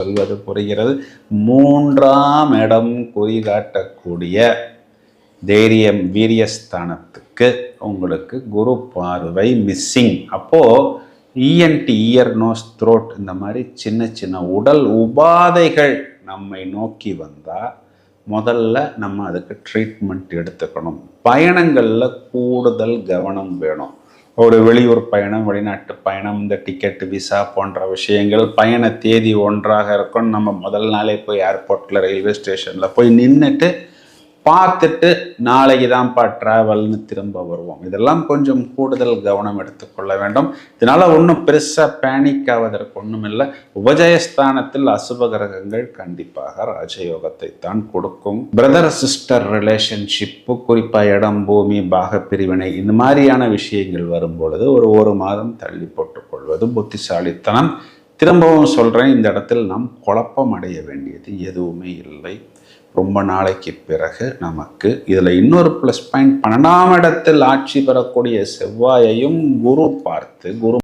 சொல்வது புரிகிறது. 3ஆம் இடம் குறிகாட்டக்கூடிய தைரியம் வீரியஸ்தானத்துக்கு உங்களுக்கு குரு பார்வை மிஸ்ஸிங். அப்போது இஎன்டி இயர் நோஸ் த்ரோட் இந்த மாதிரி சின்ன சின்ன உடல் உபாதைகள் நம்மை நோக்கி வந்தால் முதல்ல நம்ம அதுக்கு ட்ரீட்மெண்ட் எடுத்துக்கணும். பயணங்களில் கூடுதல் கவனம் வேணும். ஒரு வெளியூர் பயணம், வெளிநாட்டு பயணம், இந்த டிக்கெட்டு, விசா போன்ற விஷயங்கள், பயண தேதி ஒன்றாக இருக்கும். நம்ம முதல் நாளே போய் ஏர்போர்ட்டில், ரயில்வே ஸ்டேஷனில் போய் நின்றுட்டு பார்த்துட்டு நாளைக்கு தான்ப்பா ட்ராவல்னு திரும்ப வருவோம். இதெல்லாம் கொஞ்சம் கூடுதல் கவனம் எடுத்துக்கொள்ள வேண்டும். இதனால் ஒன்றும் பெருசாக பேனிக் ஆவதற்கு ஒன்றும் இல்லை. உபஜயஸ்தானத்தில் அசுப கிரகங்கள் கண்டிப்பாக ராஜயோகத்தை தான் கொடுக்கும். பிரதர் சிஸ்டர் ரிலேஷன்ஷிப்பு, குறிப்பாக இடம், பூமி, பாக பிரிவினை, இந்த மாதிரியான விஷயங்கள் வரும்பொழுது ஒரு மாதம் தள்ளி போட்டுக்கொள்வது புத்திசாலித்தனம். திரும்பவும் சொல்கிறேன், இந்த இடத்தில் நாம் குழப்பம் அடைய வேண்டியது எதுவுமே இல்லை. ரொம்ப நாளைக்கு பிறகு நமக்கு இதில் இன்னொரு ப்ளஸ் பாயிண்ட், 12ஆம் இடத்தில் ஆட்சி பெறக்கூடிய செவ்வாயையும் குரு பார்த்து, குரு